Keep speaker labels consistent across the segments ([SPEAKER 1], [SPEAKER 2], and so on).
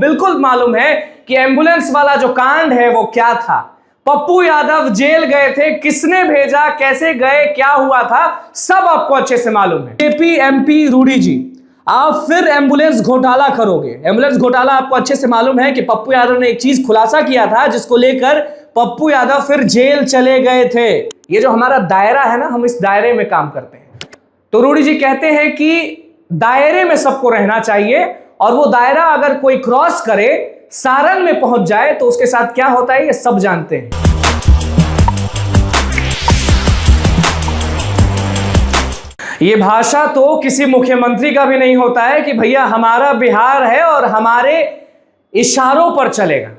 [SPEAKER 1] बिल्कुल मालूम है कि एम्बुलेंस वाला जो कांड है वो क्या था। पप्पू यादव जेल गए थे, किसने भेजा, कैसे गए, क्या हुआ था, सब आपको अच्छे से मालूम है। एपी एमपी रूडी जी, आप फिर एम्बुलेंस घोटाला करोगे। एम्बुलेंस घोटाला आपको अच्छे से मालूम है कि पप्पू यादव ने एक चीज खुलासा किया था जिसको लेकर पप्पू यादव फिर जेल चले गए थे। ये जो हमारा दायरा है ना, हम इस दायरे में काम करते हैं। तो रूडी जी कहते हैं कि दायरे में सबको रहना चाहिए और वो दायरा अगर कोई क्रॉस करे, सारन में पहुंच जाए तो उसके साथ क्या होता है ये सब जानते हैं। ये भाषा तो किसी मुख्यमंत्री का भी नहीं होता है कि भैया हमारा बिहार है और हमारे इशारों पर चलेगा।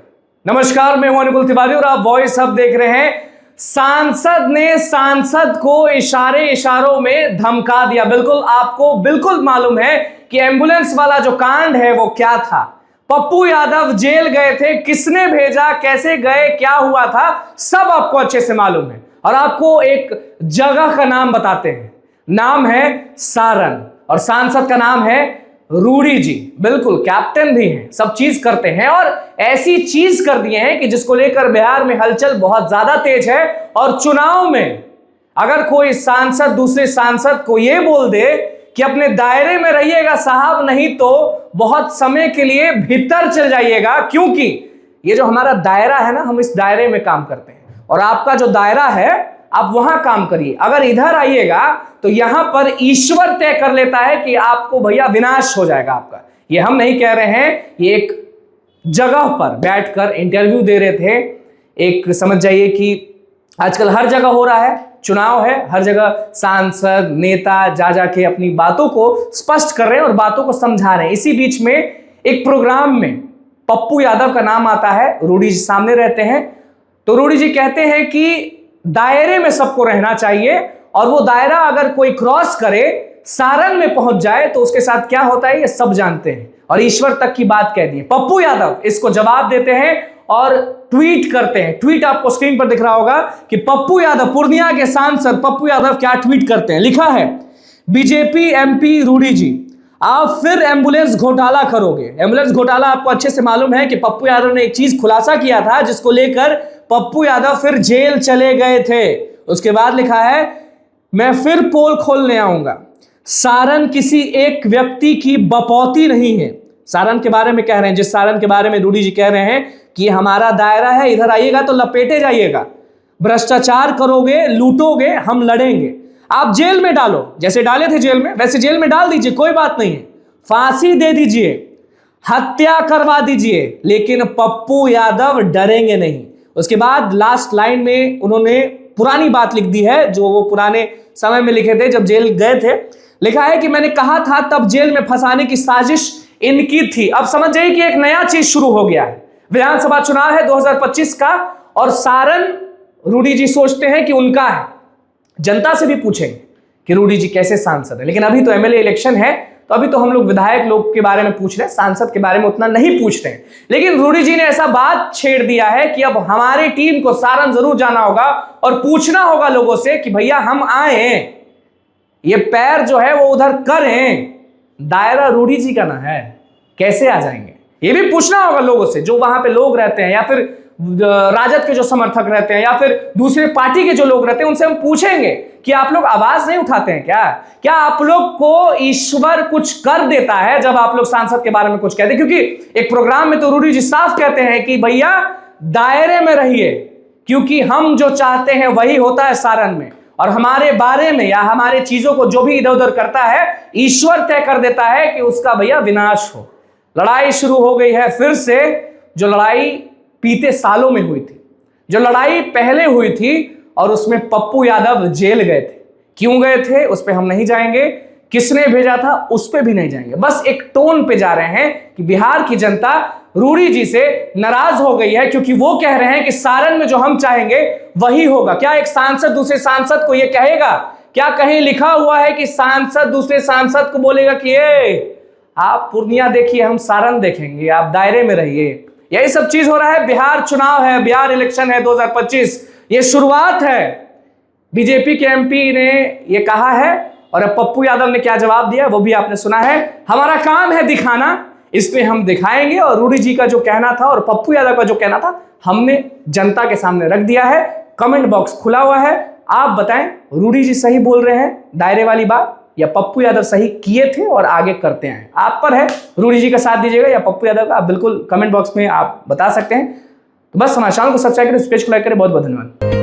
[SPEAKER 1] नमस्कार, मैं हूं अनुकुल तिवारी और आप वॉइस हब देख रहे हैं। सांसद ने सांसद को इशारों में धमका दिया। बिल्कुल आपको बिल्कुल मालूम है कि एम्बुलेंस वाला जो कांड है वो क्या था। पप्पू यादव जेल गए थे, किसने भेजा, कैसे गए, क्या हुआ था, सब आपको अच्छे से मालूम है। और आपको एक जगह का नाम बताते हैं, नाम है सारन और सांसद का नाम है रूडी जी। बिल्कुल कैप्टन भी हैं, सब चीज करते हैं और ऐसी चीज कर दिए हैं कि जिसको लेकर बिहार में हलचल बहुत ज्यादा तेज है। और चुनाव में अगर कोई सांसद दूसरे सांसद को यह बोल दे कि अपने दायरे में रहिएगा साहब, नहीं तो बहुत समय के लिए भीतर चल जाइएगा, क्योंकि ये जो हमारा दायरा है ना, हम इस दायरे में काम करते हैं और आपका जो दायरा है आप वहां काम करिए। अगर इधर आइएगा तो यहां पर ईश्वर तय कर लेता है कि आपको भैया विनाश हो जाएगा आपका। ये हम नहीं कह रहे हैं, ये एक जगह पर बैठकर इंटरव्यू दे रहे थे। एक समझ जाइए कि आजकल हर जगह हो रहा है, चुनाव है, हर जगह सांसद नेता जा जाके अपनी बातों को स्पष्ट कर रहे हैं और बातों को समझा रहे हैं। इसी बीच में एक प्रोग्राम में पप्पू यादव का नाम आता है, रूडी जी सामने रहते हैं। तो रूडी जी कहते हैं कि दायरे में सबको रहना चाहिए और वो दायरा अगर कोई क्रॉस करे, सारन में पहुंच जाए तो उसके साथ क्या होता है ये सब जानते हैं। और ईश्वर तक की बात कह दी। पप्पू यादव इसको जवाब देते हैं और ट्वीट करते हैं। ट्वीट आपको स्क्रीन पर दिख रहा होगा कि पप्पू यादव, पूर्णिया के सांसद पप्पू यादव क्या ट्वीट करते हैं। लिखा है, बीजेपी एमपी रूडी जी, आप फिर एम्बुलेंस घोटाला करोगे। एम्बुलेंस घोटाला आपको अच्छे से मालूम है कि पप्पू यादव ने एक चीज खुलासा किया था जिसको लेकर पप्पू यादव फिर जेल चले गए थे। उसके बाद लिखा है, मैं फिर पोल खोलने आऊंगा। सारन किसी एक व्यक्ति की बपौती नहीं है। सारन के बारे में कह रहे हैं, जिस सारन के बारे में रूडी जी कह रहे हैं कि हमारा दायरा है, इधर आइएगा तो लपेटे जाइएगा, भ्रष्टाचार करोगे, लूटोगे, हम लड़ेंगे। आप जेल में डालो, जैसे डाले थे जेल में वैसे जेल में डाल दीजिए, कोई बात नहीं है, फांसी दे दीजिए, हत्या करवा दीजिए, लेकिन पप्पू यादव डरेंगे नहीं। उसके बाद लास्ट लाइन में उन्होंने पुरानी बात लिख दी है जो वो पुराने समय में लिखे थे जब जेल गए थे। लिखा है कि मैंने कहा था तब जेल में फंसाने की साजिश इनकी थी। अब समझ जाइए कि एक नया चीज शुरू हो गया है। विधानसभा चुनाव है 2025 का और सारन रूडी जी सोचते हैं कि उनका है। जनता से भी पूछेंगे कि रूडी जी कैसे सांसद है, लेकिन अभी तो एमएलए इलेक्शन है तो अभी तो हम लोग विधायक लोग के बारे में पूछ रहे हैं, सांसद के बारे में उतना नहीं पूछ रहे हैं। लेकिन रूडी जी ने ऐसा बात छेड़ दिया है कि अब हमारी टीम को सारन जरूर जाना होगा और पूछना होगा लोगों से कि भैया हम आए, ये पैर जो है वो उधर करें, दायरा रूडी जी का ना है, कैसे आ जाएंगे, ये भी पूछना होगा लोगों से जो वहां पे लोग रहते हैं या फिर राजद के जो समर्थक रहते हैं या फिर दूसरे पार्टी के जो लोग रहते हैं, उनसे हम पूछेंगे कि आप लोग आवाज नहीं उठाते हैं क्या आप लोग को ईश्वर कुछ कर देता है जब आप लोग सांसद के बारे में कुछ कहते हैं? क्योंकि एक प्रोग्राम में तो रूडी जी साफ कहते हैं कि भैया दायरे में रहिए, क्योंकि हम जो चाहते हैं वही होता है सारन में, और हमारे बारे में या हमारे चीजों को जो भी इधर उधर करता है ईश्वर तय कर देता है कि उसका भैया विनाश हो। लड़ाई शुरू हो गई है फिर से, जो लड़ाई बीते सालों में हुई थी, जो लड़ाई पहले हुई थी और उसमें पप्पू यादव जेल गए थे। क्यों गए थे उस पे हम नहीं जाएंगे, किसने भेजा था उस पे भी नहीं जाएंगे, बस एक टोन पे जा रहे हैं कि बिहार की जनता रूडी जी से नाराज हो गई है क्योंकि वो कह रहे हैं कि सारन में जो हम चाहेंगे वही होगा। क्या एक सांसद दूसरे सांसद को ये कहेगा? क्या कहीं लिखा हुआ है कि सांसद दूसरे सांसद को बोलेगा कि ये आप पूर्णिया देखिए, हम सारन देखेंगे, आप दायरे में रहिए? यही सब चीज हो रहा है। बिहार चुनाव है, बिहार इलेक्शन है 2025, ये शुरुआत है। बीजेपी के एमपी ने ये कहा है और अब पप्पू यादव ने क्या जवाब दिया वो भी आपने सुना है। हमारा काम है दिखाना, इस पे हम दिखाएंगे। और रूडी जी का जो कहना था और पप्पू यादव का जो कहना था हमने जनता के सामने रख दिया है। कमेंट बॉक्स खुला हुआ है, आप बताएं रूडी जी सही बोल रहे हैं दायरे वाली बात, या पप्पू यादव सही किए थे और आगे करते हैं। आप पर है, रूडी जी का साथ दीजिएगा या पप्पू यादव का, आप बिल्कुल कमेंट बॉक्स में आप बता सकते हैं। तो बस हमारे चैनल को सब्सक्राइब करें, पेज को लाइक करें। बहुत बहुत धन्यवाद।